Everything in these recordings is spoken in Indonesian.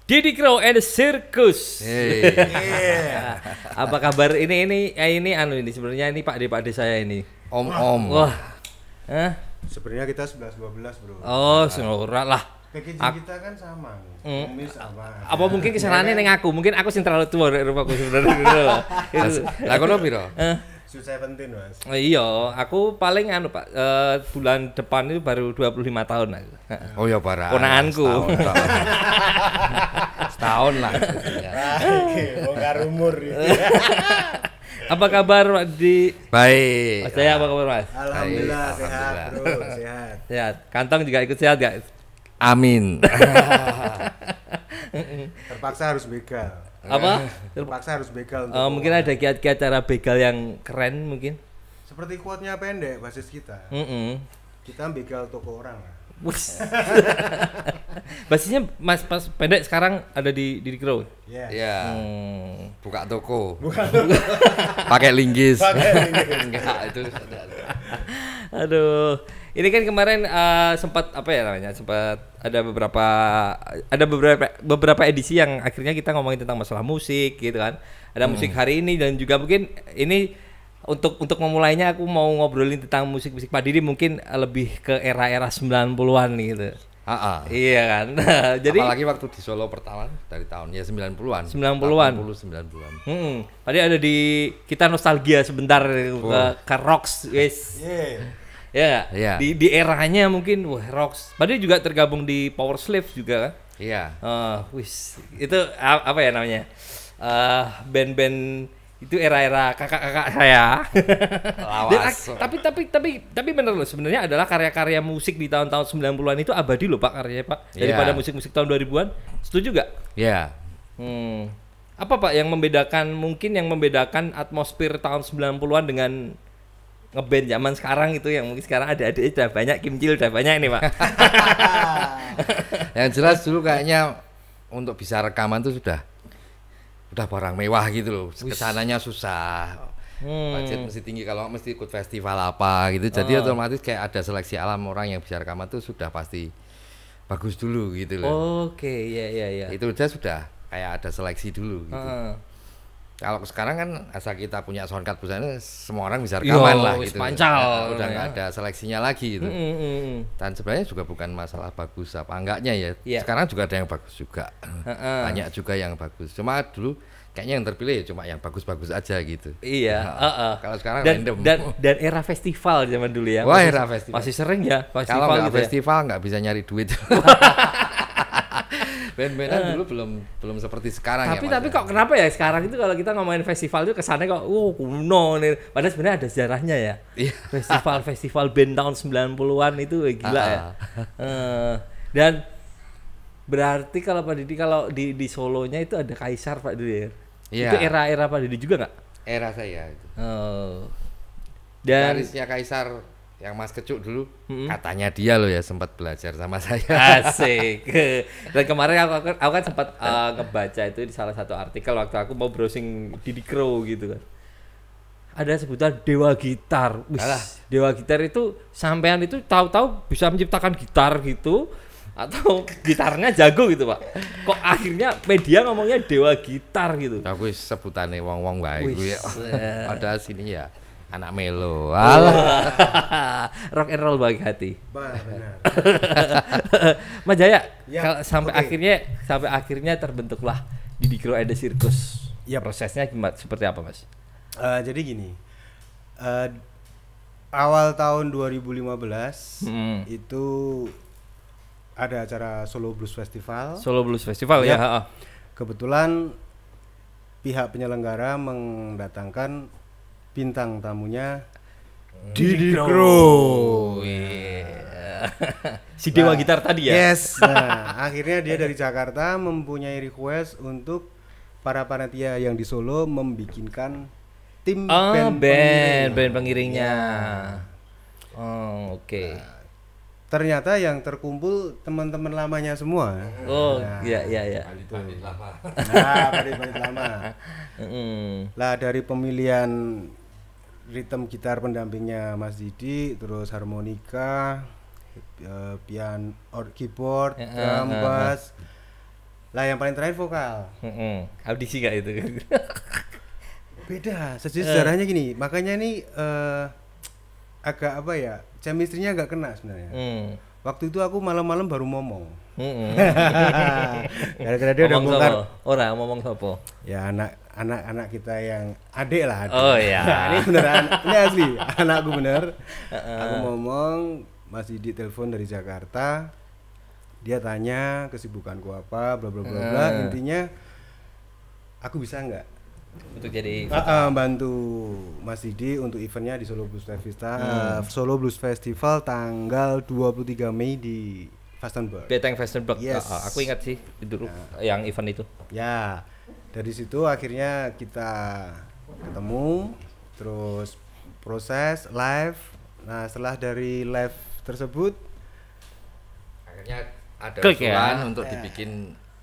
Didi Crow and the Circus. Hey. Apa kabar ini sebenarnya ini Pak De saya ini. Om. Wah. Hah? Sebenarnya kita 11-12 bro. Oh, seorang lah. Packaging kita kan sama. Kumis sama. Apa mungkin kesalahannya neng aku? Mungkin aku sing terlalu tua dari rumahku sebenarnya. Lah kono piro? Susah penting mas. Iya, aku paling Pak, bulan depan itu baru 25 tahun aku. Oh ya parah. Ponakanku. Setahun lah. Bongkar umur. Apa kabar Pak Di? Baik. Mas Jaya apa kabar Mas? Alhamdulillah Baik, sehat alhamdulillah. bro, sehat. Sehat. Kantong juga ikut sehat gak? Amin. Terpaksa harus begal. Apa? Terpaksa harus begal. untuk Mungkin ada kiat-kiat cara begal yang keren mungkin. Seperti quote-nya Pendek, basis kita. Kita begal toko orang lah. Basisnya Mas Pas Pendek sekarang ada di Crow. Yes. Ya. Hmm. Buka toko. Pakai linggis. Enggak, itu. Aduh, ini kan kemarin sempat apa ya namanya? Sempat ada beberapa edisi yang akhirnya kita ngomongin tentang masalah musik gitu kan. Ada musik hari ini dan juga mungkin ini untuk memulainya aku mau ngobrolin tentang musik-musik Pak Didi mungkin lebih ke era-era 90-an gitu. Iya kan. Jadi apalagi waktu di Solo pertama dari tahun ya 90-an. 90-an. 90-an. Tadi ada di kita nostalgia sebentar ke rocks, wes. Ya, Iya. di eranya mungkin rocks. Padahal juga tergabung di Power Slave juga kan. Iya. Wis itu apa ya namanya? Band-band itu era-era kakak-kakak saya. Lawas. Tapi bener loh sebenarnya adalah karya-karya musik di tahun-tahun 90-an itu abadi loh Pak karyanya Pak. Daripada musik-musik tahun 2000-an. Setuju gak? Iya. Apa Pak yang membedakan atmosfer tahun 90-an dengan ngeband zaman sekarang itu yang mungkin sekarang adik-adik udah banyak, Kimcil udah banyak ini Pak. Yang jelas dulu kayaknya untuk bisa rekaman tuh udah barang mewah gitu loh. Kesananya susah. Budget mesti tinggi kalau mesti ikut festival apa gitu. Jadi otomatis kayak ada seleksi alam orang yang bisa rekaman tuh sudah pasti bagus dulu gitu loh. Oke, iya. Itu udah sudah kayak ada seleksi dulu gitu. Kalau sekarang kan asal kita punya soundcard busanya semua orang bisa rekaman lah gitu. Pancal. Udah nggak ada seleksinya lagi gitu. Dan sebenarnya juga bukan masalah bagus apa enggaknya ya. Sekarang juga ada yang bagus juga. Banyak juga yang bagus. Cuma dulu kayaknya yang terpilih ya cuma yang bagus-bagus aja gitu. Iya. Kalau sekarang random. Dan era festival zaman dulu ya. Wah, era festival. Masih sering ya festival. Kalau nggak gitu festival nggak bisa nyari duit. Band-bandan dulu belum seperti sekarang tapi ya. Tapi kok kenapa ya sekarang itu kalau kita ngomongin festival itu kesannya kok kuno nih. Padahal sebenarnya ada sejarahnya ya. Festival band tahun 90-an itu gila ya. Dan berarti kalau Pak Didi kalau di Solonya itu ada Kaisar Pak Didi ya. Itu era Pak Didi juga nggak? Era saya itu. Dan Gitarisnya Kaisar yang Mas Kecuk dulu katanya dia loh ya sempat belajar sama saya. Asik. Dan kemarin aku kan sempat ngebaca itu di salah satu artikel waktu aku mau browsing Didi Crow gitu kan. Ada sebutan Dewa Gitar. Dewa Gitar itu sampean itu tahu-tahu bisa menciptakan gitar gitu atau gitarnya jago gitu Pak. Kok akhirnya media ngomongnya Dewa Gitar gitu. Aku sebutannya wong-wong wae kuwi. Ada sini ya. Anak melo. Rock and roll bagi hati. Benar. Mas Jaya, Ya, sampai akhirnya terbentuklah Didi Crow and the Circus. Ya prosesnya gimana? Seperti apa Mas? Jadi gini. Awal tahun 2015 itu ada acara Solo Blues Festival. Solo Blues Festival ya. Kebetulan pihak penyelenggara mendatangkan bintang tamunya Didi Crow. Si Dewa Gitar tadi ya. Yes. Nah, akhirnya dia dari Jakarta mempunyai request untuk para panitia yang di Solo membikinkan tim band pengiringnya. Oke. Nah, ternyata yang terkumpul teman-teman lamanya semua. Iya. Balik lama. Balik lama. Lah dari pemilihan ritme gitar pendampingnya Mas Didi, terus harmonika, piano, keyboard, drum, bass, Lah yang paling terakhir vokal. Audisi gak itu? Beda. Sejarahnya gini, makanya ini agak apa ya? Chemistry-nya agak kena sebenarnya. Waktu itu aku malam-malam baru ngomong. Gara-gara dia udah bongkar. Ngomong sopo? Ya anak kita yang adik lah. Adik. Oh iya. Ini beneran, ini asli. Anakku bener. Aku ngomong, masih di telepon dari Jakarta. Dia tanya kesibukanku apa, bla bla bla bla. Intinya aku bisa nggak untuk jadi bantu Mas Didi untuk eventnya di Solo Blues Festival, Solo Blues Festival tanggal 23 Mei di Vastenburg. Beteng Vastenburg. Yes. Aku ingat sih itu yang event itu. Ya, dari situ akhirnya kita ketemu, terus proses live. Nah, setelah dari live tersebut akhirnya ada Klik usulan untuk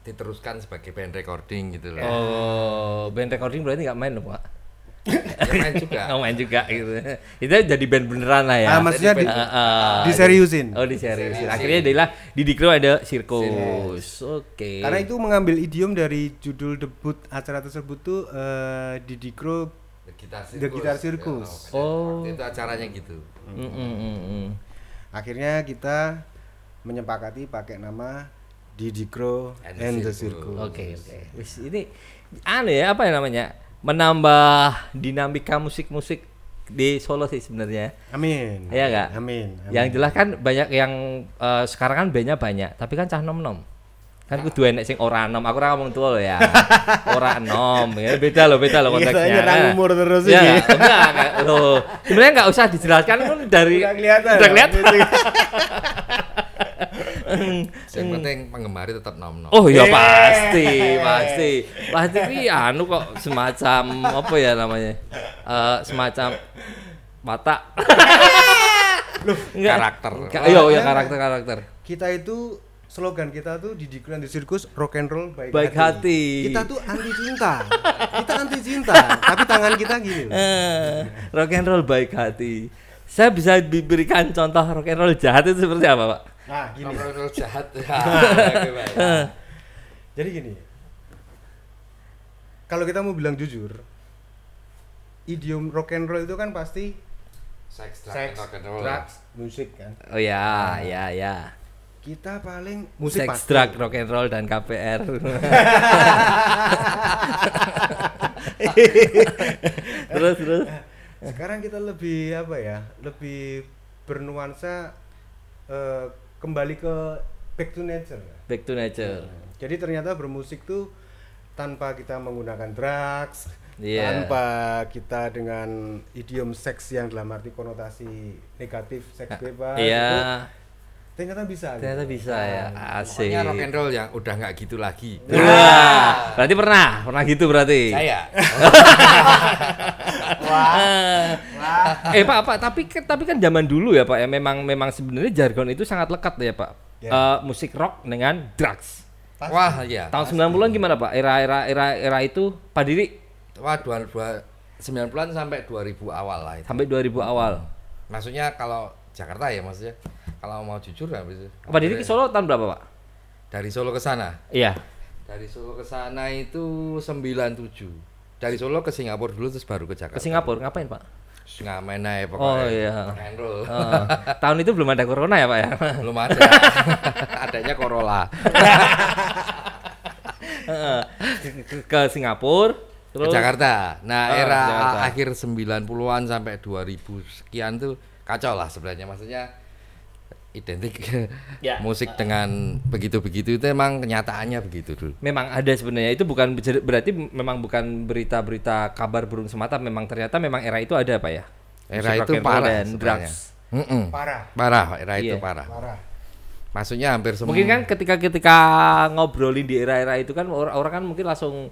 diteruskan sebagai band recording gitu loh. Oh, band recording berarti nggak main loh Pak? Ya main juga. Main juga gitu. Itu jadi band beneran lah ya. maksudnya diseriusin. Oh, diseriusin. Akhirnya adalah di Dikro ada sirkus. Oke. Karena itu mengambil idiom dari judul debut acara tersebut tuh Didikro The Guitar Circus. Oh. Itu acaranya gitu. Akhirnya kita menyepakati pakai nama Didikro and the Circus. Oke. Wis ini ya apa ya namanya? Menambah dinamika musik-musik di Solo sih sebenarnya. Amin. Iya enggak? Amin. Yang jelas kan banyak yang sekarang kan bandnya banyak, tapi kan cah nom-nom. Kan kudu enek sing ora nom. Aku ora ngomong tua loh ya. Ora nom. Ya beda loh konteksnya. Iya, nyerang umur terus ya, ini. enggak loh. Sebenarnya enggak usah dijelaskan kan dari Udah kelihatan. Yang penting penggemari tetap nom-nom. Oh ya pasti. Pasti anu kok semacam apa ya namanya? Semacam watak. Karakter. Iya karakter. Kita itu slogan kita tuh Didikro and the Circus rock and roll baik hati. Kita tuh anti cinta. Kita anti cinta, tapi tangan kita gini loh. Rock and roll baik hati. Saya bisa diberikan contoh rock and roll jahat itu seperti apa, Pak? Nah, gini. Rock and roll jahat. Jadi gini. Kalau kita mau bilang jujur, idiom rock and roll itu kan pasti Sex, rock and roll, drugs, musik kan. Oh ya. Kita paling musik Sex, drug, rock and roll dan KPR. terus. Sekarang kita lebih apa ya? Lebih bernuansa kembali ke back to nature. Back to nature. Jadi ternyata bermusik tuh tanpa kita menggunakan drugs, Yeah. tanpa kita dengan idiom seks yang dalam arti konotasi negatif, seks bebas. Iya. Itu ternyata bisa. Ternyata gitu. bisa ya. Asik. Pokoknya rock and roll yang udah nggak gitu lagi. Wah, berarti pernah gitu berarti. Saya. Pak, tapi kan zaman dulu ya Pak ya memang sebenarnya jargon itu sangat lekat ya Pak. Musik rock dengan drugs. Pasti. Wah, iya. Tahun 90-an gimana Pak? Era itu Pak Diri Wah, 90-an sampai 2000 awal lah itu. sampai 2000 awal. Maksudnya kalau Jakarta ya maksudnya. Kalau mau jujur habis itu. Pak Diri ke Solo tahun berapa Pak? Dari Solo ke sana. Iya. Dari Solo ke sana itu 97. Dari Solo ke Singapura dulu terus baru ke Jakarta. Ke Singapura ngapain Pak? Ngamen aja pokoknya. Oh iya. Rock and roll. Tahun itu belum ada corona ya Pak ya? Belum ada. Adanya Corolla. ke Singapura terus Ke Jakarta. Nah, era Jakarta. akhir 90-an sampai 2000 sekian tuh kacau lah sebenarnya. Maksudnya identik Ya. musik dengan begitu-begitu itu emang kenyataannya begitu dulu. memang ada sebenarnya itu bukan berarti memang bukan berita-berita kabar burung semata, memang ternyata memang era itu ada Pak ya. Era Musik itu rock and roll parah dan sebenarnya. drugs. Parah. Era itu Iya. parah. Parah. Maksudnya hampir semua. Mungkin kan ketika ngobrolin di era-era itu kan orang kan mungkin langsung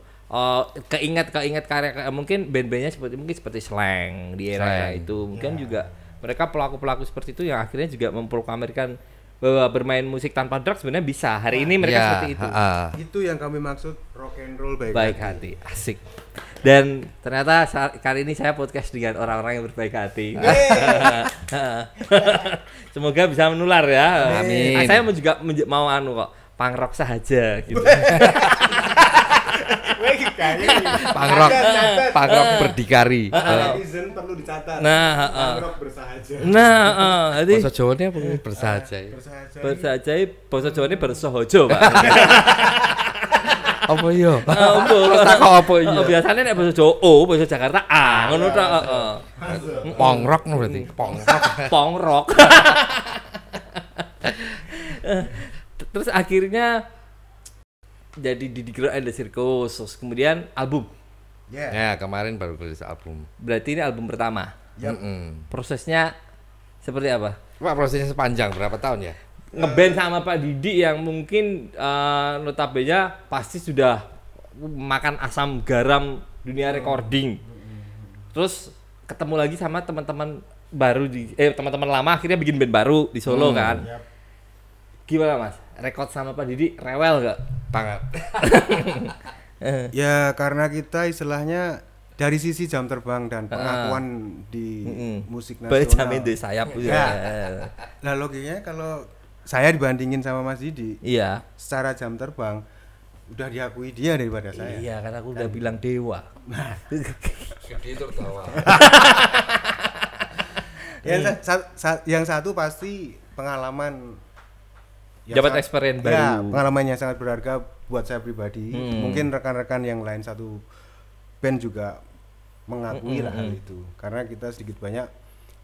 keinget karya mungkin band-bandnya seperti Slang di era Slang. itu mungkin juga mereka pelaku-pelaku seperti itu yang akhirnya juga memproklamirkan bahwa bermain musik tanpa drugs sebenarnya bisa. Hari ini mereka Ya, seperti itu. Itu yang kami maksud rock and roll Baik hati, asik. Dan ternyata kali ini saya podcast dengan orang-orang yang berbaik hati. Semoga bisa menular ya. Amin. Saya mau juga mau kok pangrok saja gitu. Pangrok berdikari. Netizen perlu dicatat. Nah, Pangrok bersahaja. Nah, jadi Bahasa Jawa ini apa bersahaja? Bersahaja. bersaja bahasa Jawa ini bersohojo, Pak. Apa iya? Tak apa iya. Biasanya nek bahasa Jawa bahasa Jakarta ngono tok, heeh. Pongrok berarti. Pongrok. Pongrok. Terus akhirnya jadi Didi Grow and the Circus, terus kemudian album. Ya, kemarin baru rilis album. Berarti ini album pertama. Yap. Prosesnya seperti apa? Wah, prosesnya sepanjang berapa tahun ya? Ngeband sama Pak Didi yang mungkin notabene pasti sudah makan asam garam dunia recording. Terus ketemu lagi sama teman-teman baru teman-teman lama akhirnya bikin band baru di Solo kan. Yap. Gimana Mas? Rekod sama Pak Didi rewel gak? Banget. Ya karena kita istilahnya dari sisi jam terbang dan pengakuan di musik Benjamin nasional. di sayap Ya. Nah logikanya kalau saya dibandingin sama Mas Didi, Iya. secara jam terbang udah diakui dia daripada saya. Iya, karena aku udah bilang dewa. Jadi tertawa. Yang satu pasti pengalaman Dapat experience baru. Ya, pengalaman yang sangat berharga buat saya pribadi. Mungkin rekan-rekan yang lain satu band juga mengakui lah hal itu. Karena kita sedikit banyak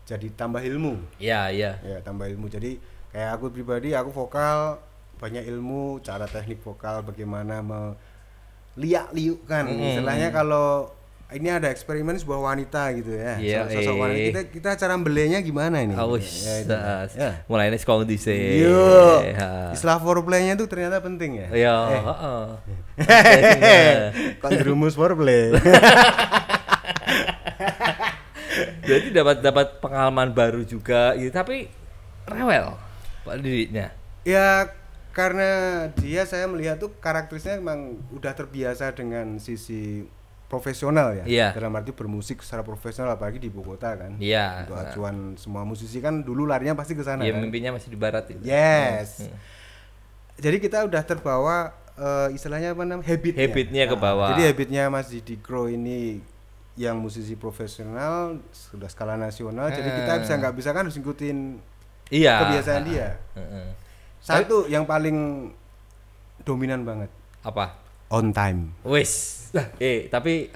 jadi tambah ilmu. Iya, iya. Ya, tambah ilmu. Jadi kayak aku pribadi, aku vokal banyak ilmu, cara teknik vokal bagaimana meliak-liukkan. Istilahnya kalau ini ada eksperimen sebuah wanita gitu ya. Iya, Sosok wanita kita cara belenya gimana ini? Oh, Ya, itu. Ya. mulai ini sekolah di sini. Yo, istilah foreplay-nya itu ternyata penting ya. Iya, heeh. Kok jerumus foreplay. Berarti dapat pengalaman baru juga gitu, tapi rewel Pak Didi-nya. Ya karena saya melihat tuh karakterisnya memang udah terbiasa dengan sisi profesional ya. Iya. Dalam arti bermusik secara profesional apalagi di ibu kota kan. Iya. Untuk acuan semua musisi kan dulu larinya pasti ke sana Iya, kan. mimpinya masih di barat itu. Yes. Jadi kita udah terbawa istilahnya apa namanya? Habitnya ke bawah. Jadi habitnya Mas Didi Grow ini yang musisi profesional sudah skala nasional, jadi kita nggak bisa kan harus ngikutin kebiasaan dia. Satu yang paling dominan banget, Apa? on time. Wis. Tapi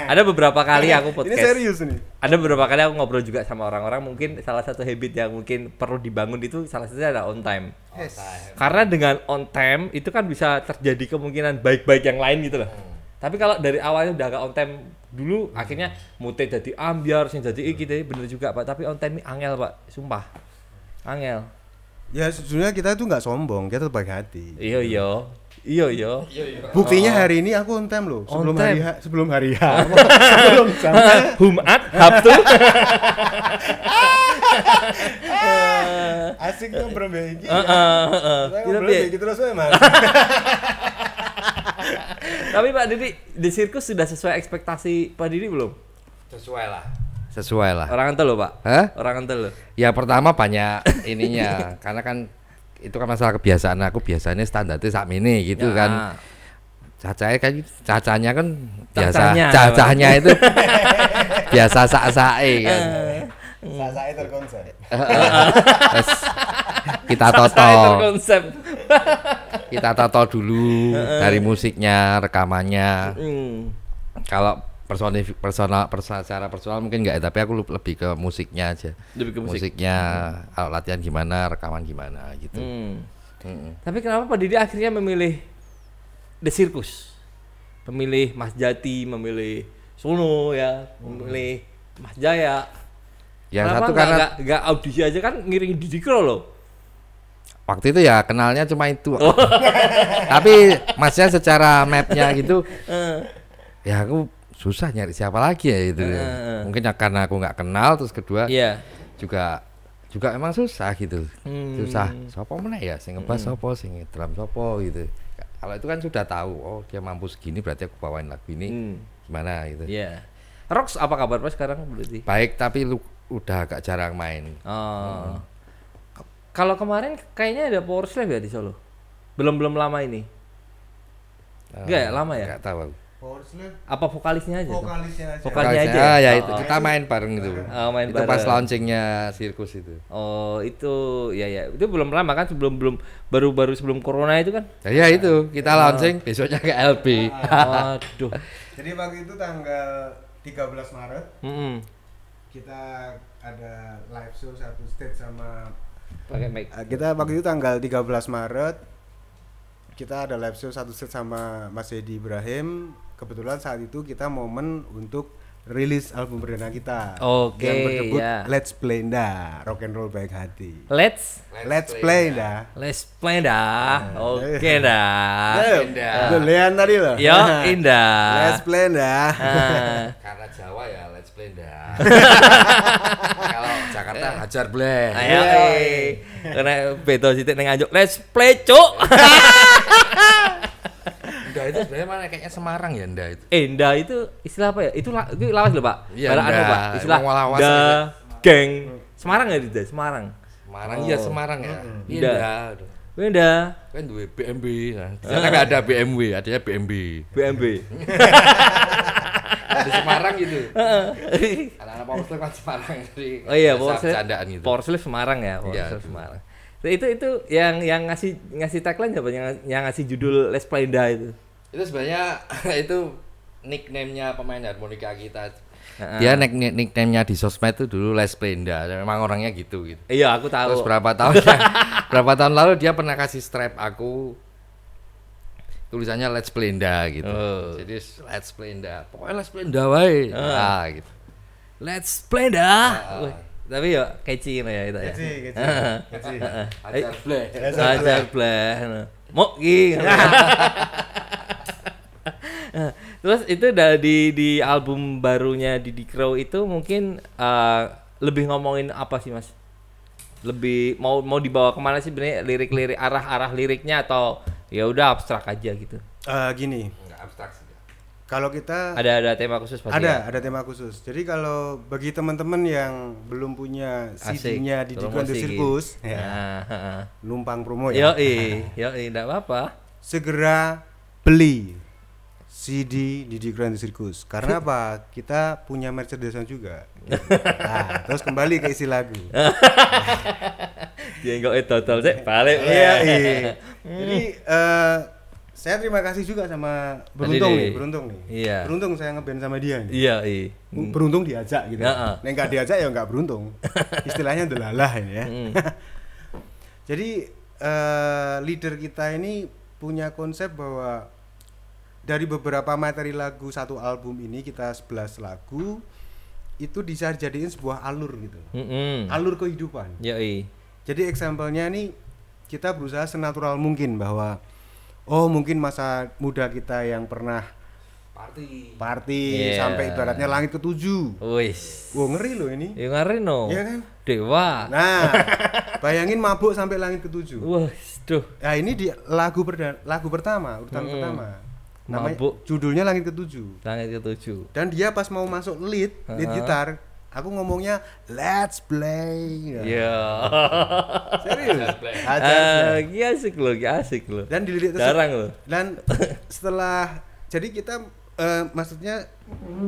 ada beberapa kali aku podcast. Ini serius nih. Ada beberapa kali aku ngobrol juga sama orang-orang, mungkin salah satu habit yang mungkin perlu dibangun itu salah satunya ada on time. Yes. Karena dengan on time itu kan bisa terjadi kemungkinan baik-baik yang lain gitu loh. Tapi kalau dari awalnya udah agak on time dulu, akhirnya mute jadi ambiar, sing jadi gitu, bener juga Pak. Tapi on time ini angel Pak, sumpah, angel. Ya sejujurnya kita itu nggak sombong, kita tetap baik hati. Iya. Buktinya hari ini aku on time loh, On time. sebelum hari H. Sebelum jam. Humat, Sabtu. Asik tuh bro Begi. Kita piye? Gitu terus ya Mas. Tapi Pak Didi, di sirkus sudah sesuai ekspektasi Pak Didi belum? Sesuai lah. Orang entel loh Pak. Hah? Orang entel loh. Ya pertama banyak ininya karena kan itu kan masalah kebiasaan aku, biasanya standarnya sakmene gitu Ya. kan. Cacanya kan biasa, Cacanya. cacanya itu biasa sak-sake kan. Saya terkonsep. Terus kita Saya toto, terkonsep. kita toto dulu dari musiknya, rekamannya. Kalau secara personal mungkin enggak, tapi aku lebih ke musiknya aja. Lebih ke musik. Musiknya, latihan gimana, rekaman gimana gitu. Tapi kenapa Pak Didi akhirnya memilih The Circus? Memilih Mas Jati, memilih Sono ya, memilih Mas Jaya. Yang Kenapa satu karena nggak audisi aja kan ngiringin Didi Grow loh. waktu itu ya kenalnya cuma itu. Tapi masnya secara mapnya gitu, ya aku susah nyari siapa lagi ya itu. Mungkin ya karena aku nggak kenal, terus kedua Iya. juga emang susah gitu. Susah. Sopo meneh ya, sing ngebass sopo, sing drum sopo gitu. Kalau itu kan sudah tahu, oh dia mampu segini berarti aku bawain lagu ini gimana gitu. Iya. Rox apa kabar Pak sekarang berarti? Baik, tapi lu udah agak jarang main. Kalau kemarin kayaknya ada Power Slam ya di Solo. Belum lama ini. Enggak ya, lama ya? Enggak tahu aku. Power Slave Apa vokalisnya aja? tuh? vokalisnya aja. Vokalnya aja. Ah, ya Oh, itu kita main bareng itu. main Itu pas bareng. launchingnya sirkus itu. Oh, itu ya. Itu belum lama kan, baru sebelum corona itu kan? Ya itu kita launching besoknya ke LB. Waduh. Jadi waktu itu tanggal 13 Maret Mm-mm. kita ada live show satu stage sama Pakai mic. kita waktu itu tanggal 13 Maret kita ada live show satu stage sama Mas Edi Ibrahim. Kebetulan saat itu kita momen untuk rilis album perdana kita Oke, yang berjudul ya. Let's Play Nda, Rock and Roll Baik Hati. Let's Play Nda. play dah. Oke dah. Lean tadi loh. Yo, indah. Let's Play Nda. Ah. Karena Jawa ya let's play dah. Kalau Jakarta hajar bleh. Ayo, karena beto sitik ning Anjuk. Let's play, cuk. Nda itu sebenarnya mana kayaknya Semarang ya Nda itu. Nda itu istilah apa ya? Itu lawas loh, Pak. Iya, Barang anu, nda. Pak. Istilah Emang lawas nda, gitu. geng. Semarang enggak itu? Semarang. Semarang iya Semarang ya. Iya Nda. Nda. Nda. Kan duwe BMW. Nah, di sana nggak ada BMW, adanya BMB. BMB. Di Semarang gitu. Anak-anak Power Slave kan Semarang jadi. Oh iya, biasa Power Slave. bercandaan gitu. Power Slave Semarang ya, Power Iya, Slave itu. Semarang. Itu yang ngasih tagline siapa? Yang ngasih judul Let's Play Nda itu. Itu sebenarnya itu nickname-nya pemain harmonika kita. Dia nickname-nya di sosmed itu dulu Les Plenda. Memang orangnya gitu. Iya, aku tahu. Terus berapa tahun lalu dia pernah kasih strap aku tulisannya Let's Plenda gitu. Oh. Jadi Let's Plenda. Pokoknya Let's Plenda wae. Nah, gitu. Let's Play Nda. Wih, tapi ya catchy ya itu ya. Kecil. Ajar bleh. Ajar bleh. Mau ki. Terus itu di album barunya Didi Crow itu mungkin lebih ngomongin apa sih, Mas? Lebih mau dibawa kemana sih sebenarnya lirik-lirik, arah liriknya, atau ya udah abstrak aja gitu? Gini, Enggak abstrak sih. kalau kita Ada tema khusus pasti. ada tema khusus. Jadi kalau bagi teman-teman yang belum punya CD-nya di Grand promosi Circus, gitu. ya, numpang promo ya. Yoi, enggak apa-apa. Segera beli CD di Grand Circus. Karena apa? Kita punya merchandise juga. Nah, terus kembali ke isi lagu. Dia enggak total sih balik. Iya. Jadi saya terima kasih juga sama Beruntung nih. Iya. Beruntung saya ngeband sama dia nih. Iya. Beruntung diajak gitu. Heeh. Nek enggak diajak ya enggak beruntung. Istilahnya delalah ini ya. Jadi leader kita ini punya konsep bahwa dari beberapa materi lagu satu album ini, kita 11 lagu itu bisa jadiin sebuah alur gitu. Alur kehidupan. Yoi. Jadi example-nya nih kita berusaha senatural mungkin bahwa mungkin masa muda kita yang pernah party sampai ibaratnya langit ketujuh. Wis. Wah, ngeri loh ini. Ya ngeri no. Iya kan? Dewa. Nah, bayangin mabuk sampai langit ketujuh. Wah, duh. Nah, ini di lagu pertama, urutan pertama. Namanya, Mabuk. judulnya Langit Ketujuh. Langit ketujuh. Dan dia pas mau masuk lead gitar, aku ngomongnya let's play. Iya. Serius? Asik loh. Dan di lirik Jarang loh. Dan setelah, jadi kita maksudnya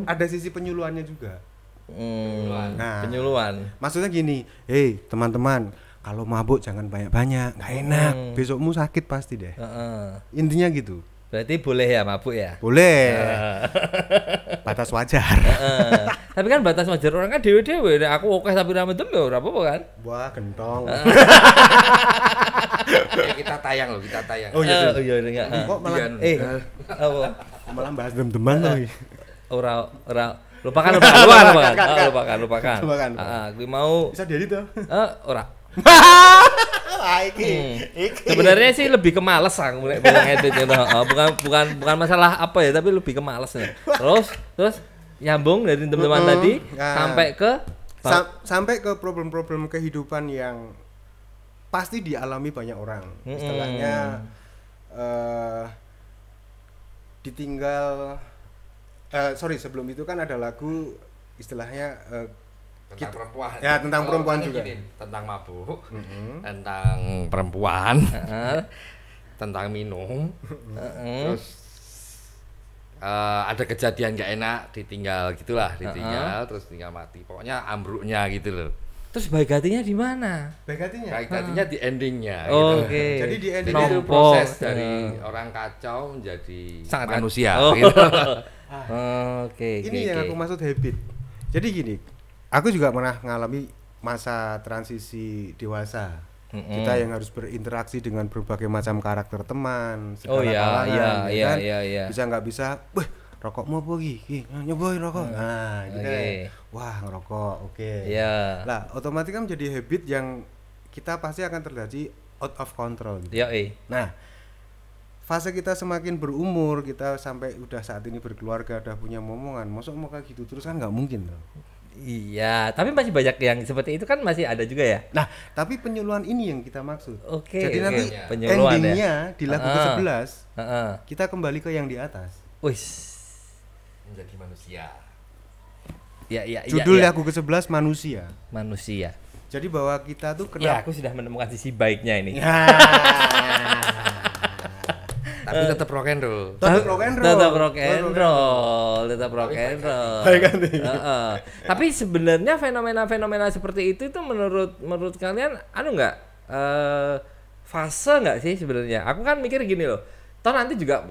ada sisi penyuluhannya juga. Nah, Penyuluhan. maksudnya gini, hey teman-teman, kalau mabuk jangan banyak-banyak, nggak enak, besokmu sakit pasti deh. Intinya gitu. Berarti boleh ya mabuk ya? Boleh. Batas wajar. Tapi kan batas wajar orang kan dewe-dewe. Nek aku oke tapi ra medem ya ora apa-apa kan? Wah, gentong. Kita tayang. Oh iya. Iya enggak. Kok malah Apa? malah bahas dem-deman loh. Ora lupakan. Lupakan. Gue mau Bisa jadi tuh. ora. Iki. Sebenarnya sih lebih ke males aku nek bilang edit itu. Bukan masalah apa ya, tapi lebih ke males nih. Terus nyambung dari teman-teman tadi sampai ke problem-problem kehidupan yang pasti dialami banyak orang. Istilahnya ditinggal sebelum itu kan ada lagu istilahnya tentang perempuan. Ya, tentang perempuan juga. Gini, tentang mabuk, tentang perempuan. tentang minum. Terus ada kejadian nggak enak, ditinggal gitulah, terus tinggal mati. Pokoknya ambruknya gitu loh. Terus baik hatinya di mana? Baik hatinya. Baik hatinya di endingnya. Oke. Jadi di ending Jadi itu Nompo. proses dari orang kacau menjadi Sangat manusia. Oh. Gitu. Oke. Ini yang aku maksud habit. Jadi gini, aku juga pernah mengalami masa transisi dewasa. Kita yang harus berinteraksi dengan berbagai macam karakter teman, segala kalangan, kan? Iya. Bisa nggak bisa, wah rokok mau pergi, nyobain rokok. Nah, gitu. Wah ngerokok, oke. Iya. Lah, otomatis kan menjadi habit yang kita pasti akan terjadi out of control. Gitu. Iya. Nah, fase kita semakin berumur, kita sampai udah saat ini berkeluarga, udah punya momongan, masuk mau kayak gitu terus kan nggak mungkin loh. Iya, tapi masih banyak yang seperti itu kan masih ada juga ya. Nah, tapi penyuluhan ini yang kita maksud. Oke. Jadi nanti penyuluhan endingnya di lagu ke-11 Heeh. kita kembali ke yang di atas. Wis. Menjadi manusia. Iya. Judul lagu ke-11 manusia. Manusia. Jadi bahwa kita tuh Ya, kenapa? aku sudah menemukan sisi baiknya ini. Tapi tetap rock and roll. Tetap rock and roll. Tetap rock and roll, tetap rock and roll. Heeh. Tapi sebenarnya fenomena-fenomena seperti itu menurut kalian enggak fase enggak sih sebenarnya? Aku kan mikir gini loh. Toh nanti juga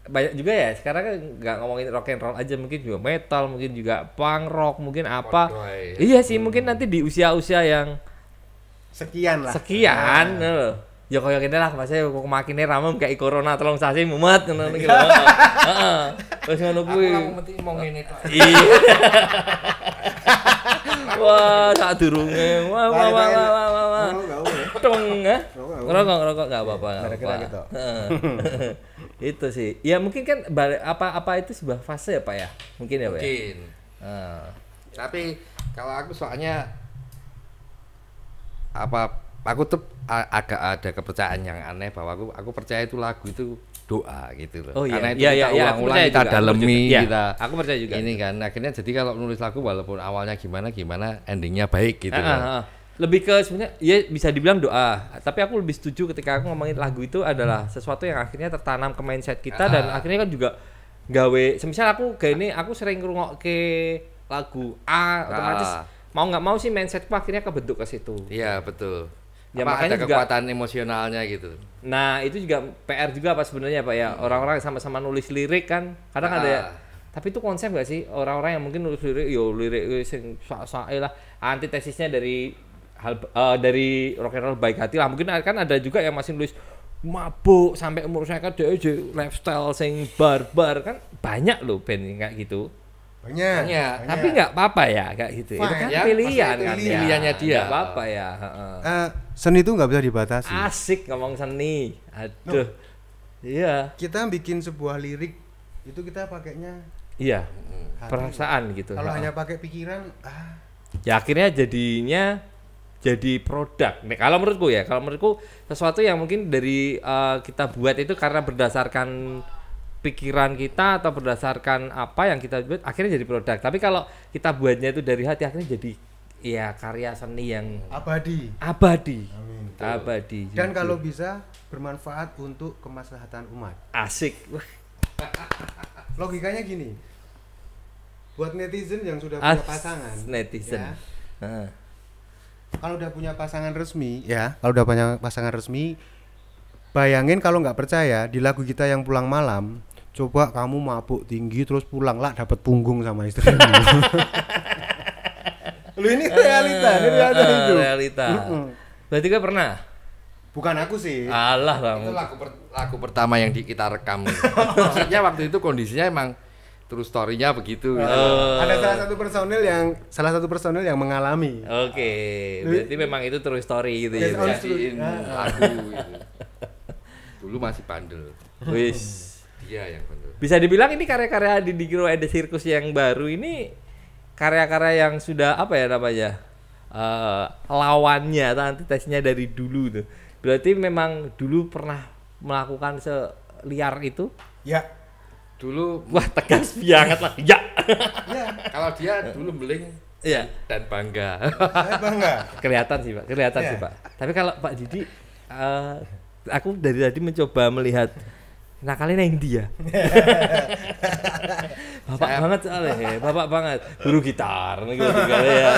banyak juga ya, sekarang kan nggak ngomongin rock and roll aja, mungkin juga metal, mungkin juga punk rock, mungkin apa. Podboy. Iya sih, mungkin nanti di usia-usia yang Sekian lah. sekian loh. Ya koyo kene lah, maksudnya kok makine ramem kayak corona tolong sasi mumet ngono iki lho. Heeh. Wis ngono kuwi. Aku mesti mau ngene tok. Iya. Wah, sak durunge. Wah. Enggak boleh. Tung, eh. Rokok. Ngerokok enggak apa-apa. Kira-kira gitu. Heeh. Itu sih. Ya mungkin kan apa itu sebuah fase ya, Pak ya? Mungkin ya, Pak. Mungkin. Heeh. Tapi kalau aku soalnya aku tuh agak ada kepercayaan yang aneh bahwa aku percaya itu lagu itu doa gitu loh. Oh iya. Karena itu Iya, kita iya, ulang-ulang, kita dalemi, kita aku percaya juga. ini kan akhirnya jadi kalau nulis lagu walaupun awalnya gimana endingnya baik gitu loh. Lebih ke sebenarnya ya bisa dibilang doa, tapi aku lebih setuju ketika aku ngomongin lagu itu adalah sesuatu yang akhirnya tertanam ke mindset kita dan akhirnya kan juga gawe semisal aku kayak ini aku sering ngrungokke lagu A otomatis mau nggak mau sih mindsetku akhirnya kebentuk ke situ. Iya betul. Ya, Apa makanya ada juga, kekuatan emosionalnya gitu. Nah itu juga PR juga apa sebenarnya Pak ya, orang-orang yang sama-sama nulis lirik kan kadang ada ya, tapi itu konsep gak sih orang-orang yang mungkin nulis lirik sing sak-sake lah, antitesisnya dari dari rock and roll baik hati lah, mungkin kan ada juga yang masih nulis mabuk sampai umur saya kan dia lifestyle sing barbar kan banyak loh band kayak gitu. Banyak. Tapi nggak apa-apa ya kayak gitu. Itu kan Ya, pilihan maksudnya kan. pilihannya dia. Nggak apa-apa ya. Seni itu nggak bisa dibatasi. Asik ngomong seni. Aduh. Iya. Kita bikin sebuah lirik itu kita pakainya Iya. hati. Perasaan gitu. Kalau hanya pakai pikiran, Ya akhirnya jadinya jadi produk. Nih, kalau menurutku sesuatu yang mungkin dari kita buat itu karena berdasarkan pikiran kita atau berdasarkan apa yang kita buat akhirnya jadi produk. Tapi kalau kita buatnya itu dari hati akhirnya jadi ya karya seni yang abadi. Amin. Abadi. Dan jujur. kalau bisa bermanfaat untuk kemaslahatan umat. Asik. Logikanya gini. Buat netizen yang sudah punya pasangan, netizen. ya, kalau udah punya pasangan resmi, bayangin kalau nggak percaya di lagu kita yang pulang malam, coba kamu mabuk tinggi terus pulang lah dapat punggung sama istrimu. Lu ini realita hidup. Realita. Berarti gue pernah? Bukan aku sih. Alah Itu kamu. lagu pertama yang kita rekam. Maksudnya waktu itu kondisinya emang true story-nya begitu. Gitu. Ada salah satu personil yang mengalami. Oke, berarti memang itu true story gitu ya. Based on Bro? true. Jadiin lagu gitu. Dulu masih bandel. Wis. Dia yang bandel. Bisa dibilang ini karya-karya di Grow and the Circus yang baru ini karya-karya yang sudah apa ya namanya? Lawannya atau antitesnya dari dulu tuh. Berarti memang dulu pernah melakukan seliar itu? Ya. Dulu Wah, tegas banget lah. Ya. kalau dia dulu beling Iya. dan bangga. Saya bangga. Kelihatan sih, Pak. Iya. Tapi kalau Pak Didi aku dari tadi mencoba melihat nakalnya yang dia. Bapak banget soalnya, bapak banget. Guru gitar, gitu ya.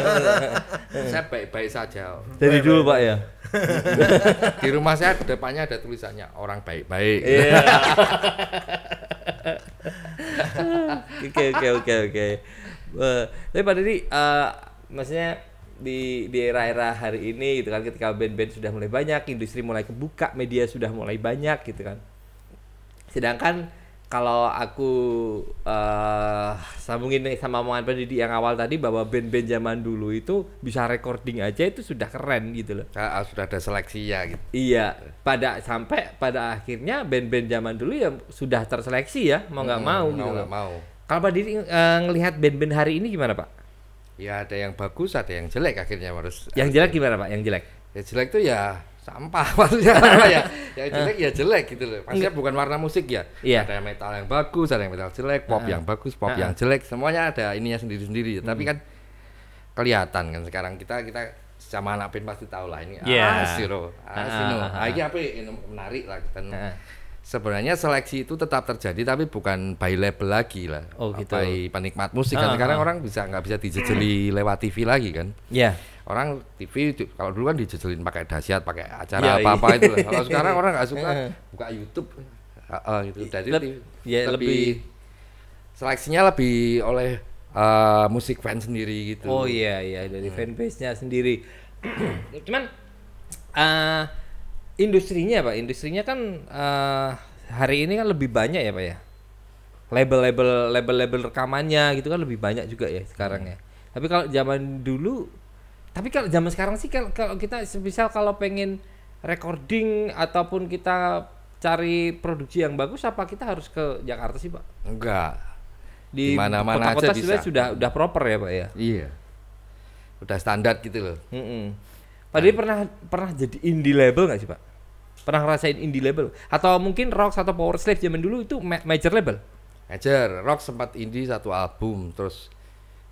Saya baik-baik saja. Dari dulu Pak ya. Di rumah saya depannya ada tulisannya orang baik-baik. Iya. Oke. Tapi Pak Didi, maksudnya di era-era hari ini gitu kan, ketika band-band sudah mulai banyak, industri mulai kebuka, media sudah mulai banyak gitu kan. Sedangkan kalau aku sambungin sama omongan Pak Didi yang awal tadi bahwa band-band zaman dulu itu bisa recording aja itu sudah keren gitu loh. Sudah ada seleksi ya gitu. Iya, sampai pada akhirnya band-band zaman dulu ya sudah terseleksi ya, mau nggak mau gitu loh. Mau. Kalau Pak Didi ngelihat band-band hari ini gimana Pak? Ya ada yang bagus, ada yang jelek akhirnya harus. Yang jelek gimana Pak? Yang jelek? Ya jelek tuh ya sampah maksudnya apa ya? Yang jelek ya jelek gitu loh. Maksudnya bukan warna musik ya. Iya. Ada yang metal yang bagus, ada yang metal jelek, pop yang bagus, pop yang jelek. Semuanya ada ininya sendiri-sendiri. Tapi kan kelihatan kan sekarang kita sama anak band pasti tahu lah ini. Asino. Ini apa ini menarik lah kan. Sebenarnya seleksi itu tetap terjadi tapi bukan by label lagi lah. Oh gitu. By penikmat musik kan sekarang orang nggak bisa dijejeli lewat TV lagi kan. Iya. Orang TV kalau dulu kan dijejelin pakai dahsyat, pakai acara apa-apa itu lah. Kalau sekarang orang nggak suka buka YouTube gitu. Jadi lebih seleksinya lebih oleh musik fan sendiri gitu. Oh iya dari fanbase-nya sendiri. Cuman industrinya Industrinya kan hari ini kan lebih banyak ya Pak ya. Label rekamannya gitu kan lebih banyak juga ya sekarang ya. Tapi kalau zaman sekarang sih kalau kita misal kalau pengen recording ataupun kita cari produksi yang bagus, apa kita harus ke Jakarta sih Pak? Enggak. Di mana-mana aja bisa. Sudah proper ya Pak ya. Iya. Udah standar gitu loh. Pak Didi pernah jadi indie label nggak sih Pak? Pernah ngerasain indie label? Atau mungkin Rock atau Power Slave zaman dulu itu major label? Major, Rock sempat indie 1 album, terus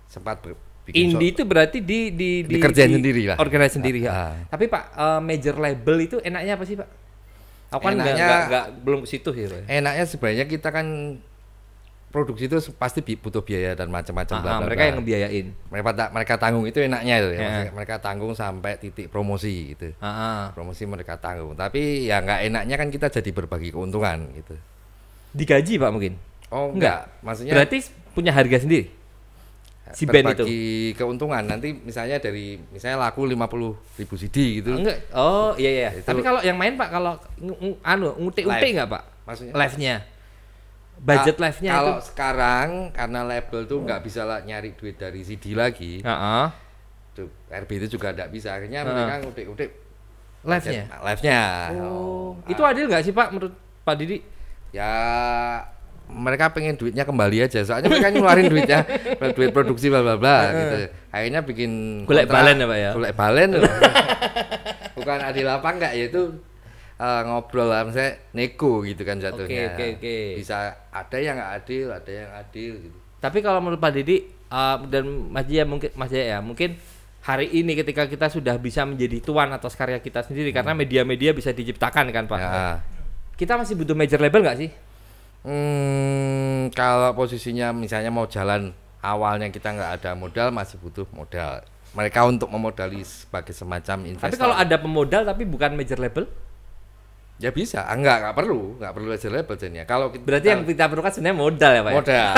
sempat bikin indie itu berarti dikerjain sendiri lah. Organisasi sendiri ya. Tapi Pak, major label itu enaknya apa sih Pak? Aku kan belum ke situ sih Pak. Enaknya sebenarnya kita kan produksi itu pasti butuh biaya dan macam-macam mereka yang ngebiayain. Mereka tanggung itu enaknya itu ya. Mereka tanggung sampai titik promosi gitu. Promosi mereka tanggung. Tapi ya nggak enaknya kan kita jadi berbagi keuntungan gitu. Digaji Pak mungkin? Oh enggak. Maksudnya berarti punya harga sendiri. Si band itu berbagi keuntungan nanti misalnya laku 50.000 CD gitu. Enggak. Oh iya. Tapi kalau yang main Pak kalau ngutik-ngutik enggak Pak? Maksudnya live-nya. Budget live-nya itu. Kalau sekarang karena label tuh nggak bisa nyari duit dari CD lagi. Tuh, RB itu juga nggak bisa. Akhirnya mereka ngutik-ngutik live-nya. Itu adil nggak sih Pak menurut Pak Didi? Ya mereka pengen duitnya kembali aja. Soalnya mereka ngeluarin duitnya, duit produksi bla bla bla gitu. Akhirnya bikin golek balen ya Pak ya. Golek balen. Bukan adil apa enggak ya itu ngobrol lah, misalnya nego gitu kan jatuhnya. Oke. Bisa ada yang nggak adil, ada yang adil gitu. Tapi kalau menurut Pak Didi dan Mas Jaya mungkin hari ini ketika kita sudah bisa menjadi tuan atas karya kita sendiri karena media-media bisa diciptakan kan Pak. Ya. Kita masih butuh major label nggak sih? Kalau posisinya misalnya mau jalan awalnya kita nggak ada modal, masih butuh modal. Mereka untuk memodali sebagai semacam investor. Tapi kalau ada pemodal tapi bukan major label? Ya bisa, nggak perlu major label jadinya. Kalau berarti yang kita perlukan sebenarnya modal ya Pak? Modal.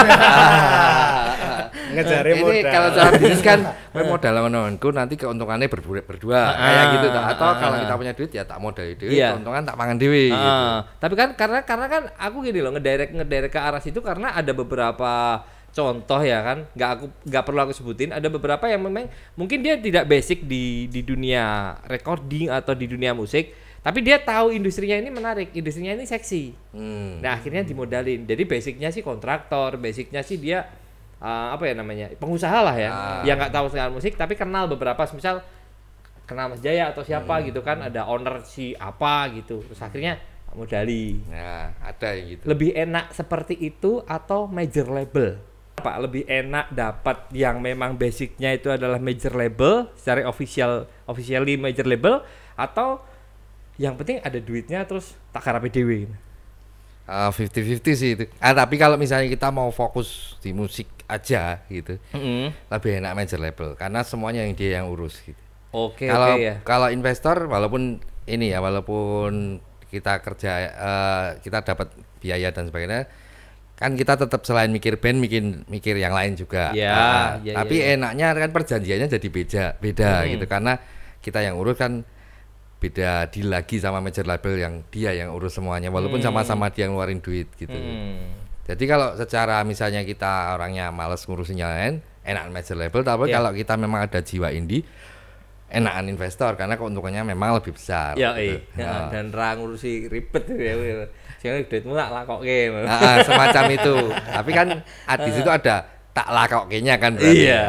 Ngejari modal. Ini kalau cara bisnis kan modal lawanku nanti keuntungannya berdua kayak gitu. Atau kalau kita punya duit ya tak modal dewi, keuntungan tak pangan dewi. Gitu. Tapi kan karena kan aku gini loh ngedirect ke arah situ karena ada beberapa contoh ya kan, nggak perlu aku sebutin. Ada beberapa yang memang mungkin dia tidak basic di dunia recording atau di dunia musik, tapi dia tahu industrinya ini menarik, industrinya ini seksi. Nah akhirnya dimodalin. Jadi basicnya sih kontraktor, basicnya sih dia pengusaha lah ya, yang nggak tahu soal musik tapi kenal beberapa, misal kenal Mas Jaya atau siapa gitu kan, ada owner si apa gitu, terus akhirnya modali. Nah ada yang gitu. Lebih enak seperti itu atau major label? Pak lebih enak dapat yang memang basicnya itu adalah major label secara officially major label, atau yang penting ada duitnya terus tak garape dhewe. 50-50 sih itu. Tapi kalau misalnya kita mau fokus di musik aja gitu, lebih enak major label karena semuanya yang dia yang urus gitu. Oke, Kalau ya. kalau investor walaupun ini ya, walaupun kita kerja kita dapat biaya dan sebagainya, kan kita tetap selain mikir band mikir yang lain juga. Ya, tapi enaknya kan perjanjiannya jadi beda gitu karena kita yang urus kan beda deal lagi sama major label yang dia yang urus semuanya walaupun sama-sama dia ngeluarin duit gitu. Jadi kalau secara misalnya kita orangnya males ngurusin yang lain, enakan major label, tapi kalau kita memang ada jiwa indie, enakan investor karena keuntungannya memang lebih besar. Gitu. Dan ngurusi ribet ya. Sing duitmu tak lakokke. Semacam itu. Tapi kan di situ ada tak lakokke-nya kan berarti. Iya.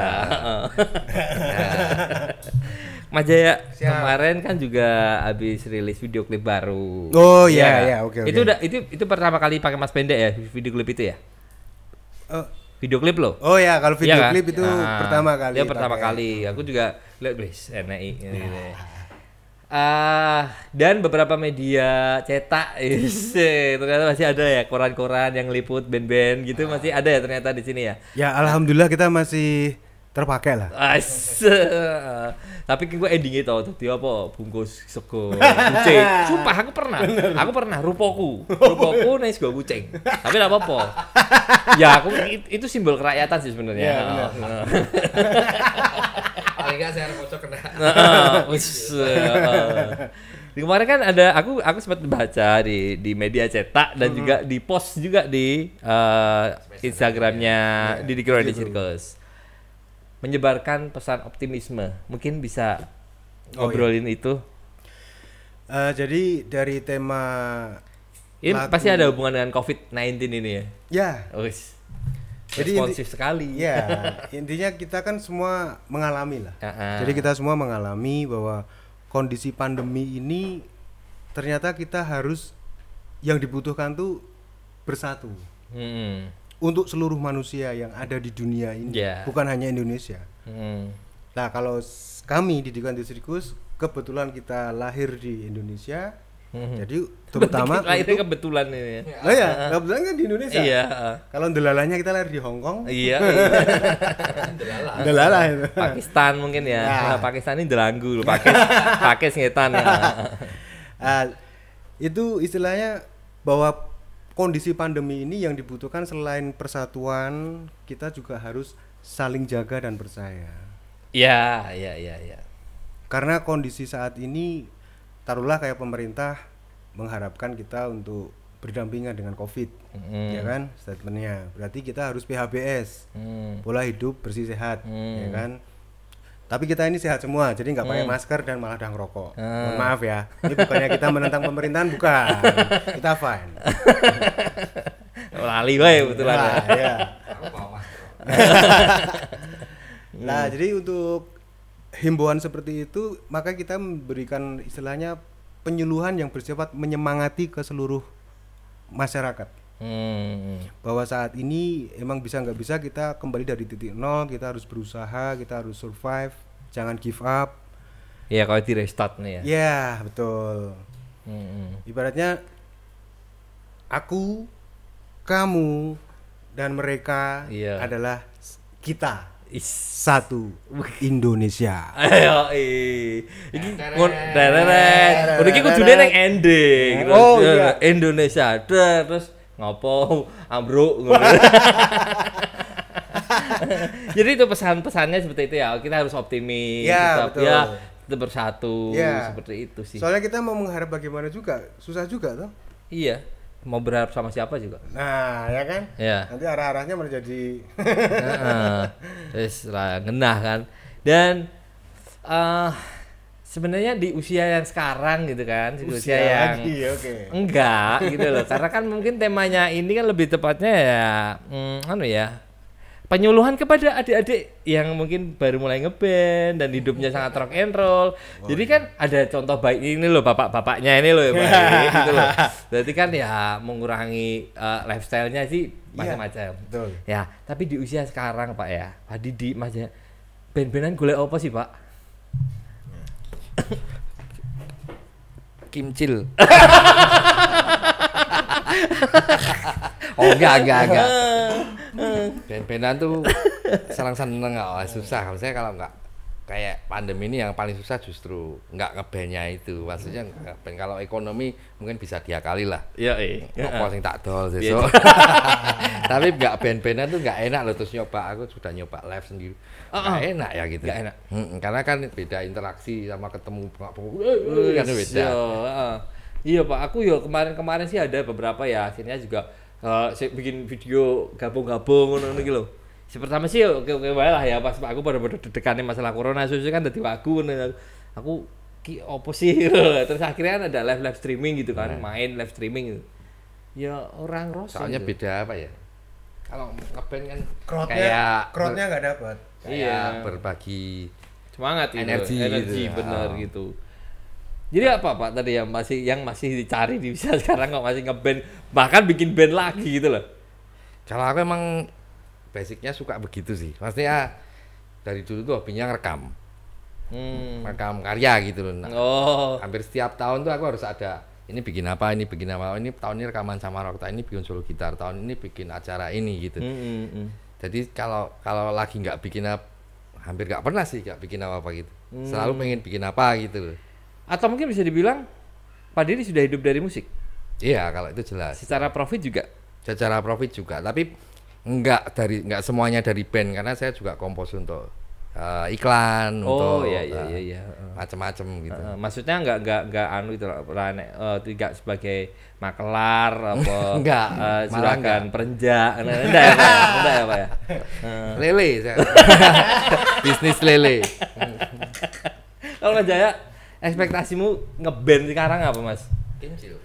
Mas Jaya kemarin kan juga habis rilis video klip baru. Oh iya, oke. Itu pertama kali pakai Mas Pendek ya video klip itu ya? Video klip loh. Oh ya, kalau video Iya kan? klip itu pertama kali. Ya pertama kali. Aku juga lihat wis enak ini. Dan beberapa media cetak ternyata masih ada ya koran-koran yang liput band-band gitu masih ada ya ternyata di sini ya. Ya alhamdulillah kita masih terpakai lah. Tapi gue endingnya tau tadi apa bungkus sego kucing. Sumpah aku pernah rupoku nih sego kucing. Tapi enggak apa-apa. Ya aku itu simbol kerakyatan sih sebenarnya. Paling enggak saya kocok kena. Kemarin kan ada aku sempat baca di media cetak dan juga di post juga di Instagramnya Didi Krowedi Circus. Menyebarkan pesan optimisme, mungkin bisa ngobrolin itu. Jadi dari tema ini pasti ada hubungan dengan COVID-19 ini ya. Ya. Jadi responsif sekali. Ya, intinya kita kan semua mengalami lah. Jadi kita semua mengalami bahwa kondisi pandemi ini ternyata kita harus yang dibutuhkan tuh bersatu. Untuk seluruh manusia yang ada di dunia ini, bukan hanya Indonesia. Nah, kalau kami di Didi Circus kebetulan kita lahir di Indonesia, jadi terutama lahirnya kebetulan ini. Oh ya, kebetulan kan di Indonesia. Iya. Kalau delalanya kita lahir di Hong Kong. Iya. Delala itu. Pakistan mungkin ya. Nah, Pakistan ini delanggu, Pakis ngetan ya. Itu istilahnya bahwa kondisi pandemi ini yang dibutuhkan selain persatuan, kita juga harus saling jaga dan percaya. Iya. Karena kondisi saat ini, taruhlah kayak pemerintah mengharapkan kita untuk berdampingan dengan COVID, ya kan? Statementnya. Berarti kita harus PHBS, pola hidup bersih sehat, ya kan? Tapi kita ini sehat semua, jadi nggak pakai masker dan malah dah ngerokok. Mohon maaf ya, ini bukannya kita menentang pemerintahan, bukan. Kita fine. Lali wae betulan. Ya. Nah, jadi untuk himbauan seperti itu, maka kita memberikan istilahnya penyuluhan yang bersifat menyemangati ke seluruh masyarakat. Bahwa saat ini emang bisa nggak bisa kita kembali dari titik nol, kita harus berusaha, kita harus survive, jangan give up. Ya kalau di restart nih ya. Ya betul. Ibaratnya aku, kamu, dan mereka adalah kita. Satu Indonesia. Ayo iki udah iki kudune ning ending. Oh iya. Indonesia terus ngopo ambruk. Jadi itu pesan-pesannya seperti itu ya. Kita harus optimis, kita bersatu seperti itu sih. Soalnya kita mau mengharap bagaimana juga susah juga toh. Iya. Mau berharap sama siapa juga. Nah, ya kan? Ya. Nanti arah-arahnya malah jadi terus lah ngenah kan. Dan sebenarnya di usia yang sekarang gitu kan, di usia yang enggak gitu loh. Karena kan mungkin temanya ini kan lebih tepatnya ya penyuluhan kepada adik-adik yang mungkin baru mulai ngeband dan hidupnya sangat rock and roll. Jadi kan ada contoh baik ini loh bapak-bapaknya ini loh ya baik gitu loh. Berarti kan ya mengurangi lifestyle-nya sih macam-macam. Betul. Ya, tapi di usia sekarang Pak ya, Pak Didi Mas ya. Band-bandan golek apa sih, Pak? Kimcil. Oh enggak. Band-bandan tuh seneng susah. Saya kalau enggak kayak pandemi ini yang paling susah justru enggak ngebandnya itu. Maksudnya ngeband kalau ekonomi mungkin bisa diakali lah. Iya. Apa sing tak dol sesuk. Tapi enggak band-bandan tuh enggak enak loh terus nyoba. Aku sudah nyoba live sendiri. Enggak enak ya gitu. Enggak enak. Karena kan beda interaksi sama ketemu kan beda. Iya Pak, aku ya kemarin sih ada beberapa ya, akhirnya juga saya bikin video gabung-gabung ngono iki lho. Pertama sih oke wae lah ya, pas aku pada deg-degane masalah corona susu kan dadi aku ki opo sih terus akhirnya ada live streaming gitu kan, main live streaming gitu. Ya orang rasa. Soalnya gitu. Beda apa ya? Kalau ngeband kan crowdnya nggak dapat. Iya, berbagi semangat gitu, energi gitu. Bener gitu. Jadi apa Pak tadi yang masih dicari bisa sekarang kok masih ngeband bahkan bikin band lagi gitu loh. Kalau aku emang basicnya suka begitu sih. Maksudnya dari dulu tuh hobinya ngerekam. Rekam karya gitu loh. Nah, hampir setiap tahun tuh aku harus ada ini bikin apa, ini tahun ini rekaman sama Rokta, ini bikin solo gitar, tahun ini bikin acara ini gitu. Jadi kalau lagi nggak bikin hampir nggak pernah sih nggak bikin apa gitu. Selalu pengen bikin apa gitu loh. Atau mungkin bisa dibilang Pak Didi sudah hidup dari musik? Iya, kalau itu jelas. Secara profit juga? Secara profit juga, tapi enggak semuanya dari band karena saya juga kompos untuk iklan untuk iya. Macam-macam gitu. Maksudnya enggak anu itu tidak sebagai makelar apa juragan perenjak. Enggak ya Pak ya. Lele saya. Bisnis lele. Kalau Mas Jaya, ekspektasimu ngeband sekarang apa Mas? Kimcil.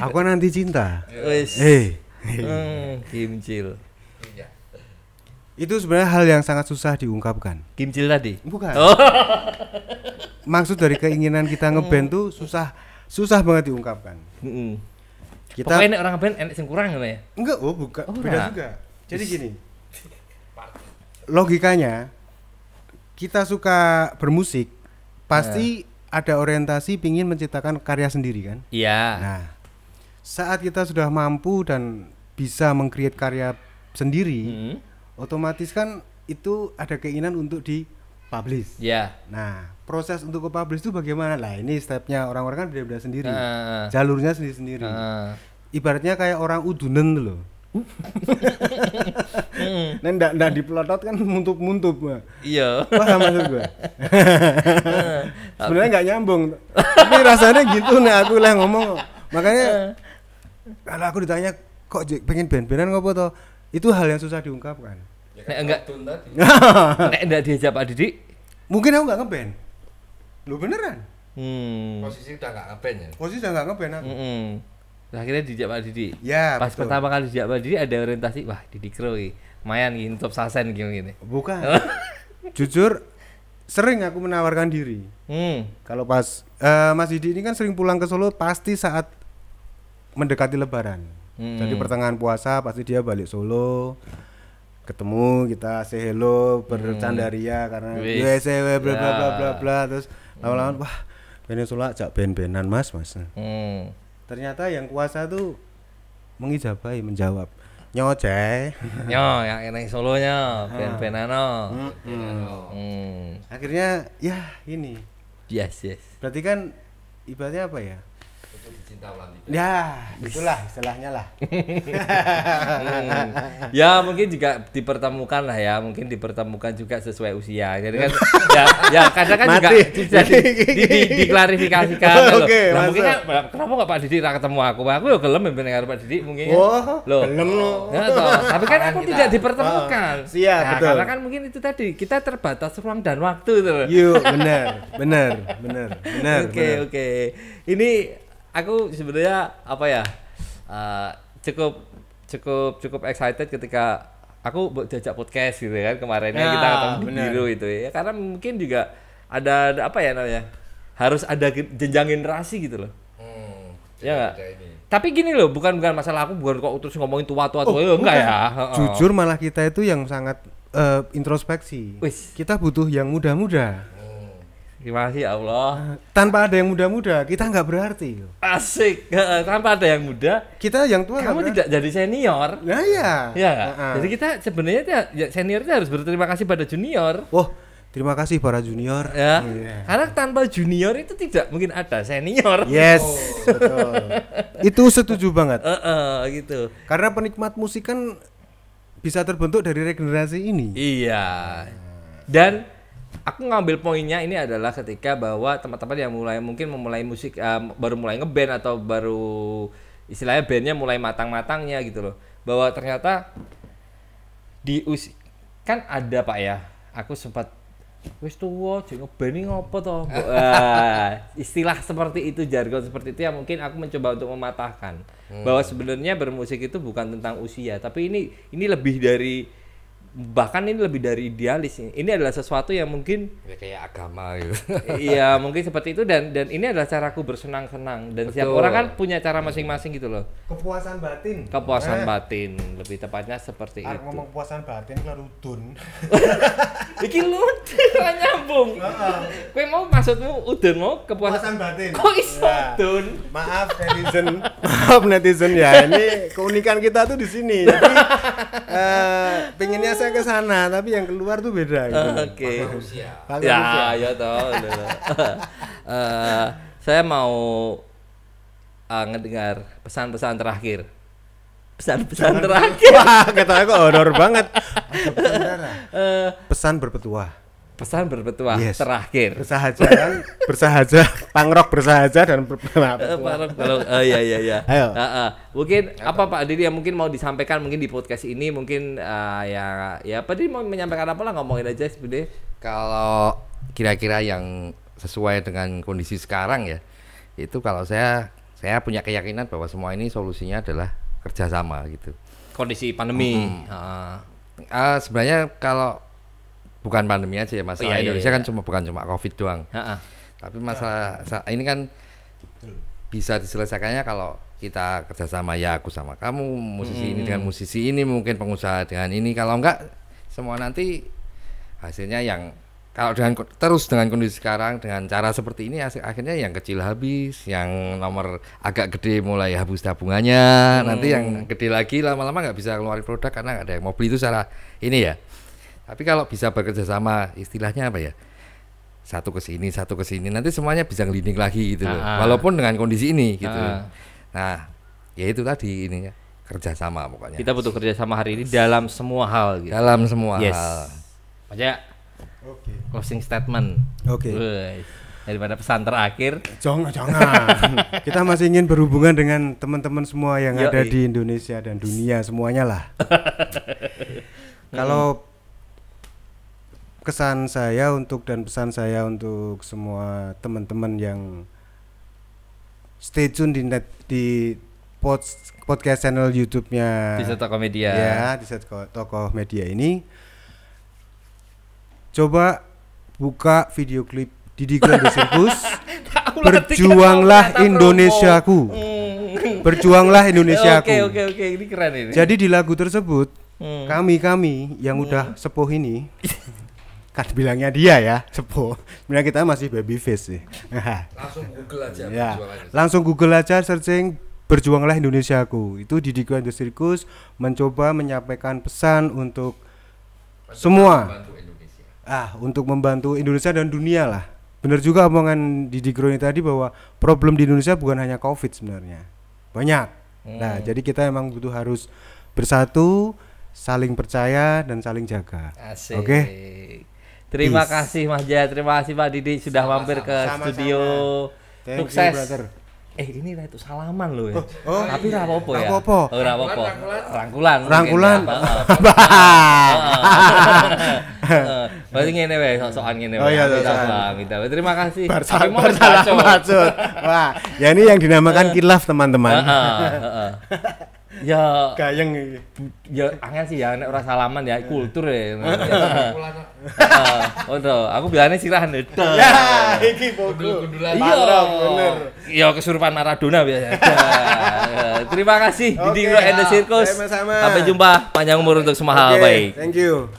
Aku nanti cinta. Kimcil. Itu sebenarnya hal yang sangat susah diungkapkan. Kimcil tadi? Bukan. Maksud dari keinginan kita ngeband tuh susah banget diungkapkan. Pokoknya orang ngeband enak sing kurang ya? Enggak, bukan. Beda juga. Jadi gini. Logikanya kita suka bermusik pasti ada orientasi pingin menciptakan karya sendiri kan? Iya. Nah, saat kita sudah mampu dan bisa meng-create karya sendiri, otomatis kan itu ada keinginan untuk di-publish. Iya. Nah, proses untuk ke-publish itu bagaimana? Lah, ini stepnya orang-orang kan beda-beda sendiri. Jalurnya sendiri-sendiri. Ibaratnya kayak orang udunen loh. Ndak dipelotot kan muntup-muntup. Iya. Paham maksud gue? Sebenarnya nggak nyambung. Tapi rasanya gitu nih aku lah ngomong. Makanya kalau aku ditanya kok pengen band-bandan ngopo toh? Itu hal yang susah diungkapkan. Nek enggak diajak Pak Didi, mungkin aku nggak ngeband. Lu beneran? Posisi udah nggak ngeband ya? Posisi udah nggak ngeband aku. Akhirnya dijak Pak Didi. Ya, pas betul. pertama kali dijak Pak Didi ada orientasi, wah Didi Kro iki. Lumayan gini top sasen gini. Bukan. Jujur sering aku menawarkan diri. Kalau pas Mas Didi ini kan sering pulang ke Solo pasti saat mendekati Lebaran. Jadi pertengahan puasa pasti dia balik Solo. Ketemu kita say hello, bercandaria karena USA bla bla bla bla bla terus lama-lama wah band Solo ajak band-bandan Mas. Ternyata yang kuasa tuh mengijabahi, menjawab nyoceh. Yang enak solonya, band-bandano. Akhirnya ya ini. Yes. Berarti kan ibaratnya apa ya? Ya, itulah istilahnya lah. Ya mungkin juga dipertemukan lah ya, mungkin dipertemukan juga sesuai usia. Jadi kan ya kadang kan juga bisa diklarifikasikan. Nah, mungkin kan kenapa nggak Pak Didi ketemu aku? Aku ya gelem ben karo Pak Didi mungkin. Loh, gelem lo. Ya, tapi kan aku tidak dipertemukan. Siap, betul. Karena kan mungkin itu tadi kita terbatas ruang dan waktu itu. Yuk, benar. Oke. Ini aku sebenarnya apa ya cukup excited ketika aku diajak podcast gitu kan kemarinnya kita ketemu di Biru itu ya karena mungkin juga ada apa ya namanya harus ada jenjang generasi gitu loh. Ya nggak? Tapi gini loh bukan masalah aku bukan kok terus ngomongin tua enggak ya. Jujur malah kita itu yang sangat introspeksi. Kita butuh yang muda-muda. Terima kasih ya Allah. Tanpa ada yang muda-muda, kita nggak berarti. Asik. Tanpa ada yang muda, Kita yang tua kamu nggak tidak jadi senior. berarti. Nah iya. Ya, jadi kita sebenarnya senior itu harus berterima kasih pada junior. Wah, terima kasih para junior. Ya, Iya. karena tanpa junior itu tidak mungkin ada senior. Yes, betul. Itu setuju banget. Gitu. Karena penikmat musik kan bisa terbentuk dari regenerasi ini. Iya. Dan aku ngambil poinnya ini adalah ketika bahwa teman-teman yang mungkin memulai musik baru mulai ngeband atau baru istilahnya bandnya mulai matang-matangnya gitu loh. Bahwa ternyata kan ada Pak ya. Aku sempat wis tuwa jeng ngeband ngopo to. Istilah seperti itu, jargon seperti itu yang mungkin aku mencoba untuk mematahkan. Bahwa sebenarnya bermusik itu bukan tentang usia, tapi ini lebih dari bahkan ini lebih dari idealis. Ini adalah sesuatu yang mungkin Ya, kayak agama gitu. iya mungkin seperti itu dan ini adalah caraku bersenang-senang dan setiap Betul. orang kan punya cara masing-masing gitu loh. Kepuasan batin. Kepuasan batin lebih tepatnya seperti itu. Ngomong kepuasan batin klarudun. Iki lu ora nyambung. Kowe mau maksudmu udun mau kepuasan batin. kok iso Ya. udun? Maaf netizen. Maaf netizen ya. Ini keunikan kita tuh di sini. Jadi pengennya saya ke sana, tapi yang keluar tuh beda gitu. Oke. Faktor Ya, usia. ya toh. Saya mau ngedengar pesan-pesan terakhir. Pesan-pesan terakhir. Wah, kata kok horor banget. Ada pesan darah. Pesan berpetuah. Pesan berpetuah Yes. terakhir. Bersahaja kan, bersahaja, pangrok bersahaja dan berpetuah. Kalau iya. Ayo. Mungkin apa Pak Didi yang mungkin mau disampaikan mungkin di podcast ini mungkin ya Pak Didi mau menyampaikan apa lah ngomongin aja sebenarnya. Kalau kira-kira yang sesuai dengan kondisi sekarang ya, itu kalau saya punya keyakinan bahwa semua ini solusinya adalah kerjasama gitu. Kondisi pandemi. Sebenarnya kalau bukan pandemi aja ya, masalah Iya, Indonesia iya. kan bukan cuma COVID doang. Tapi masalah ini kan bisa diselesaikannya kalau kita kerjasama, ya aku sama kamu, musisi ini dengan musisi ini, mungkin pengusaha dengan ini. Kalau enggak, semua nanti hasilnya yang kalau terus dengan kondisi sekarang dengan cara seperti ini akhirnya yang kecil habis, yang nomor agak gede mulai habis tabungannya, nanti yang gede lagi lama-lama nggak bisa keluarin produk karena nggak ada yang mau beli, itu secara ini ya. Tapi kalau bisa bekerja sama, istilahnya apa ya? Satu ke sini, nanti semuanya bisa ngelinding lagi gitu loh. Walaupun dengan kondisi ini gitu. Nah, ya itu tadi ininya, kerjasama pokoknya. Kita butuh kerjasama hari ini dalam semua hal gitu. Dalam semua Yes. hal. Aja closing statement. Oke. Wih, daripada pesan terakhir. Jangan. Kita masih ingin berhubungan dengan teman-teman semua yang Yoi. ada di Indonesia dan dunia semuanya lah. Kalau pesan saya untuk semua teman-teman yang stay tune di podcast channel YouTube-nya Di Seto Komedia. ya, di Tokoh Media ini, coba buka video klip Didi Grand Sirkus. Berjuanglah Indonesiaku. Berjuanglah Indonesiaku. Oke, ini keren ini. Jadi di lagu tersebut kami yang udah sepuh ini kan bilangnya dia ya sepuh. Sebenarnya kita masih baby face sih. Langsung Google aja. Ya, langsung Google aja searching Berjuanglah Indonesiaku. Itu Didi Grand Sirkus mencoba menyampaikan pesan untuk semua. Untuk membantu Indonesia dan dunia lah. Benar juga omongan Didi Grand tadi bahwa problem di Indonesia bukan hanya Covid sebenarnya. Banyak. Nah, jadi kita emang butuh harus bersatu, saling percaya dan saling jaga. Asik. Oke. Terima Peace. kasih Mas Jaya, terima kasih Pak Didi sudah mampir ke Sama-sama. studio. Thank you, Sukses. brother. Ini lah itu salaman loh ya. Oh, Tapi ra apa-apa ya. Ra-apa-apa. Oh, ra apa-apa. Rangkulan. Rangkulan. mungkin ya. Berarti ngene wae, sok-sokan ngene Oh wae. iya, Kita sok-sokan. bang, kita. Terima kasih. Barca Tapi mau salah bacot. maksud. Wah, ya ini yang dinamakan kilaf teman-teman. Heeh. Ya, Gayeng iki. ya angel sih ya nek ora salaman ya kultur ya. Udah, aku bilangnya sirah ndedel. Ya, iki bogo. Iya, bener. Iya kesurupan Maradona biasanya. Terima kasih Oke, Didi and the Circus. sama-sama. Sampai jumpa, panjang umur untuk semua hal Oke, baik. thank you.